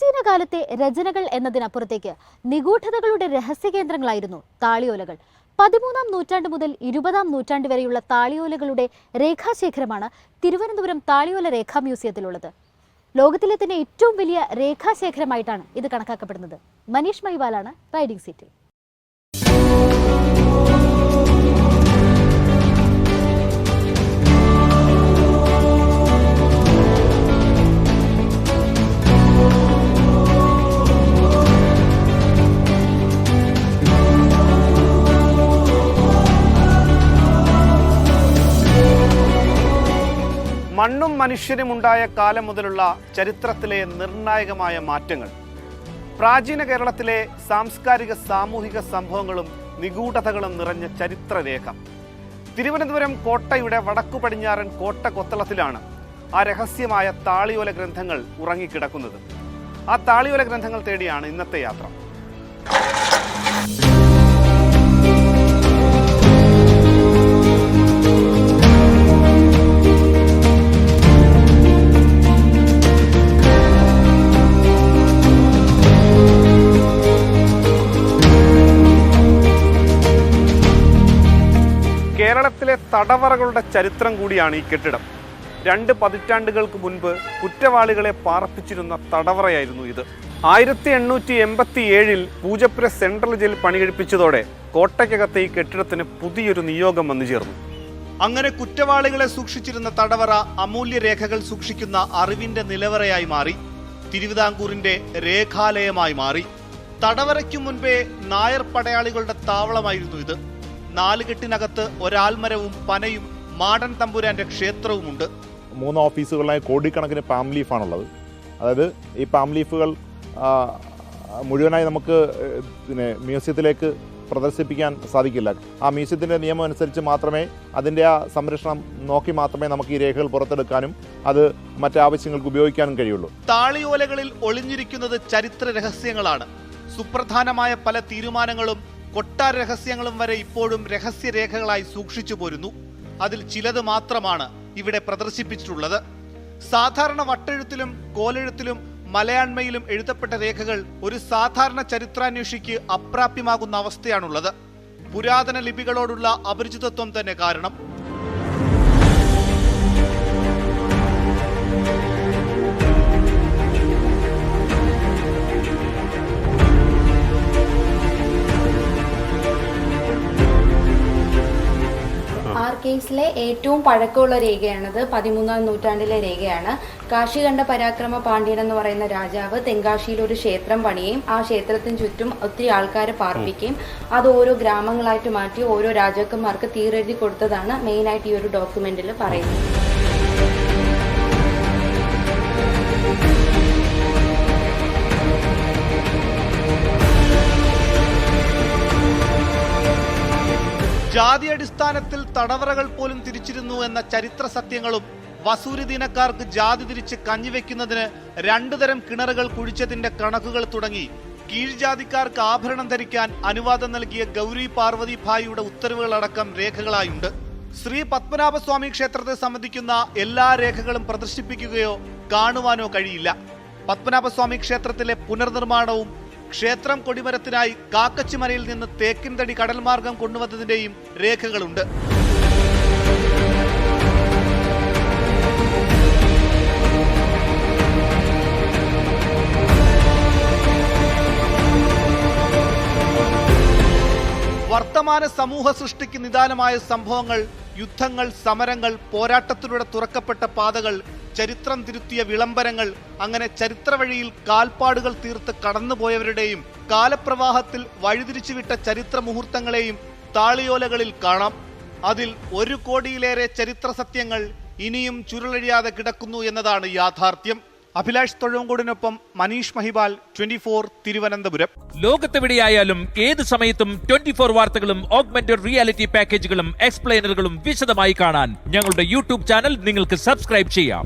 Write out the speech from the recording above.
പ്രാചീന കാലത്തെ രചനകൾ എന്നതിനപ്പുറത്തേക്ക് നിഗൂഢതകളുടെ രഹസ്യകേന്ദ്രങ്ങളായിരുന്നു താളിയോലകൾ. 13-ാം നൂറ്റാണ്ട് മുതൽ 20-ാം നൂറ്റാണ്ട് വരെയുള്ള താളിയോലകളുടെ രേഖാശേഖരമാണ് തിരുവനന്തപുരം താളിയോല രേഖാ മ്യൂസിയത്തിലുള്ളത്. ലോകത്തിലെ തന്നെ ഏറ്റവും വലിയ രേഖാശേഖരമായിട്ടാണ് ഇത് കണക്കാക്കപ്പെടുന്നത്. മനീഷ് മഹിവാലാണ് റൈഡിംഗ് സീറ്റിൽ. മണ്ണും മനുഷ്യനുമുണ്ടായ കാലം മുതലുള്ള ചരിത്രത്തിലെ നിർണായകമായ മാറ്റങ്ങൾ, പ്രാചീന കേരളത്തിലെ സാംസ്കാരിക സാമൂഹിക സംഭവങ്ങളും നിഗൂഢതകളും നിറഞ്ഞ ചരിത്രരേഖ. തിരുവനന്തപുരം കോട്ടയുടെ വടക്കു പടിഞ്ഞാറൻ കോട്ട കൊത്തളത്തിലാണ് ആ രഹസ്യമായ താളിയോല ഗ്രന്ഥങ്ങൾ ഉറങ്ങിക്കിടക്കുന്നത്. ആ താളിയോല ഗ്രന്ഥങ്ങൾ തേടിയാണ് ഇന്നത്തെ യാത്ര. കേരളത്തിലെ തടവറകളുടെ ചരിത്രം കൂടിയാണ് ഈ കെട്ടിടം. 2 പതിറ്റാണ്ടുകൾക്ക് മുൻപ് കുറ്റവാളികളെ പാർപ്പിച്ചിരുന്ന തടവറയായിരുന്നു ഇത്. 1887 പൂജപ്പുര സെൻട്രൽ ജയിൽ പണികഴിപ്പിച്ചതോടെ കോട്ടയ്ക്കകത്തെ ഈ കെട്ടിടത്തിന് പുതിയൊരു നിയോഗം വന്നു ചേർന്നു. അങ്ങനെ കുറ്റവാളികളെ സൂക്ഷിച്ചിരുന്ന തടവറ അമൂല്യ രേഖകൾ സൂക്ഷിക്കുന്ന അറിവിന്റെ നിലവറയായി മാറി. തിരുവിതാംകൂറിന്റെ രേഖാലയമായി മാറി. തടവറയ്ക്കു മുൻപേ നായർ പടയാളികളുടെ താവളമായിരുന്നു ഇത്. 4 കെട്ടിനകത്ത് ഒരാൽമരവും പനയും മാടൻ തമ്പുരാന്റെ ക്ഷേത്രവുമുണ്ട്. 3 ഓഫീസുകളിലായി കോടിക്കണക്കിന് പാം ലീഫാണുള്ളത്. അതായത് ഈ പാം ലീഫുകൾ മുഴുവനായി നമുക്ക് മ്യൂസിയത്തിലേക്ക് പ്രദർശിപ്പിക്കാൻ സാധിക്കില്ല. ആ മ്യൂസിയത്തിൻ്റെ നിയമം അനുസരിച്ച് മാത്രമേ അതിൻ്റെ ആ സംരക്ഷണം നോക്കി മാത്രമേ നമുക്ക് ഈ രേഖകൾ പുറത്തെടുക്കാനും അത് മറ്റാവശ്യങ്ങൾക്ക് ഉപയോഗിക്കാനും കഴിയുള്ളൂ. താളിയോലകളിൽ ഒളിഞ്ഞിരിക്കുന്നത് ചരിത്ര രഹസ്യങ്ങളാണ്. സുപ്രധാനമായ പല തീരുമാനങ്ങളും കൊട്ടാര രഹസ്യങ്ങളും വരെ ഇപ്പോഴും രഹസ്യരേഖകളായി സൂക്ഷിച്ചു പോരുന്നു. അതിൽ ചിലത് മാത്രമാണ് ഇവിടെ പ്രദർശിപ്പിച്ചിട്ടുള്ളത്. സാധാരണ വട്ടെഴുത്തിലും കോലെഴുത്തിലും മലയാണ്മയിലും എഴുതപ്പെട്ട രേഖകൾ ഒരു സാധാരണ ചരിത്രാന്വേഷിക്ക് അപ്രാപ്യമാകുന്ന അവസ്ഥയാണുള്ളത്. പുരാതന ലിപികളോടുള്ള അപരിചിതത്വം തന്നെ കാരണം. കേസിലെ ഏറ്റവും പഴക്കമുള്ള രേഖയാണത്. 13-ാം നൂറ്റാണ്ടിലെ രേഖയാണ്. കാശി കണ്ട പരാക്രമ പാണ്ഡ്യൻ എന്ന് പറയുന്ന രാജാവ് തെങ്കാശിയിൽ ഒരു ക്ഷേത്രം പണിയുകയും ആ ക്ഷേത്രത്തിന് ചുറ്റും ഒത്തിരി ആൾക്കാരെ പാർപ്പിക്കുകയും അത് ഓരോ ഗ്രാമങ്ങളായിട്ട് മാറ്റി ഓരോ രാജാക്കന്മാർക്ക് തീരെഴുതി കൊടുത്തതാണ് മെയിനായിട്ട് ഈ ഒരു ഡോക്യുമെന്റിൽ പറയുന്നത്. ജാതി അടിസ്ഥാനത്തിൽ തടവറകൾ പോലും തിരിച്ചിരുന്നു എന്ന ചരിത്ര സത്യങ്ങളും, വസൂരി ദീനക്കാർക്ക് ജാതി തിരിച്ച് കഞ്ഞിവെക്കുന്നതിന് 2 തരം കിണറുകൾ കുഴിച്ചതിന്റെ കണക്കുകൾ തുടങ്ങി കീഴ്ജാതിക്കാർക്ക് ആഭരണം ധരിക്കാൻ അനുവാദം നൽകിയ ഗൗരി പാർവതി ഭായിയുടെ ഉത്തരവുകളടക്കം രേഖകളായുണ്ട്. ശ്രീ പത്മനാഭസ്വാമി ക്ഷേത്രത്തെ സംബന്ധിക്കുന്ന എല്ലാ രേഖകളും പ്രദർശിപ്പിക്കുകയോ കാണുവാനോ കഴിയില്ല. പത്മനാഭസ്വാമി ക്ഷേത്രത്തിലെ പുനർനിർമ്മാണവും ക്ഷേത്രം കൊടിമരത്തിനായി കാക്കച്ചിമലയിൽ നിന്ന് തേക്കിൻതടി കടൽമാർഗം കൊണ്ടുവന്നതിന്റെയും രേഖകളുണ്ട്. വർത്തമാന സമൂഹ സൃഷ്ടിക്ക് നിദാനമായ സംഭവങ്ങൾ, യുദ്ധങ്ങൾ, സമരങ്ങൾ, പോരാട്ടത്തിലൂടെ തുറക്കപ്പെട്ട പാതകൾ, ചരിത്രം തിരുത്തിയ വിളംബരങ്ങൾ, അങ്ങനെ ചരിത്ര വഴിയിൽ കാൽപ്പാടുകൾ തീർത്ത് കടന്നുപോയവരുടെയും കാലപ്രവാഹത്തിൽ വഴിതിരിച്ചുവിട്ട ചരിത്ര മുഹൂർത്തങ്ങളെയും താളിയോലകളിൽ കാണാം. അതിൽ 1 കോടിയിലേറെ ചരിത്ര സത്യങ്ങൾ ഇനിയും ചുരുളഴിയാതെ കിടക്കുന്നു എന്നതാണ് യാഥാർത്ഥ്യം. അഭിലാഷ് തൊഴങ്കോടിനൊപ്പം മനീഷ് മഹിബാൽ, 24 തിരുവനന്തപുരം. ലോകത്തെവിടെയായാലും ഏത് സമയത്തും 24 വാർത്തകളും ഓഗ്മെന്റഡ് റിയാലിറ്റി പാക്കേജുകളും എക്സ്പ്ലെയിനറുകളും വിശദമായി കാണാൻ ഞങ്ങളുടെ യൂട്യൂബ് ചാനൽ നിങ്ങൾക്ക് സബ്സ്ക്രൈബ് ചെയ്യാം.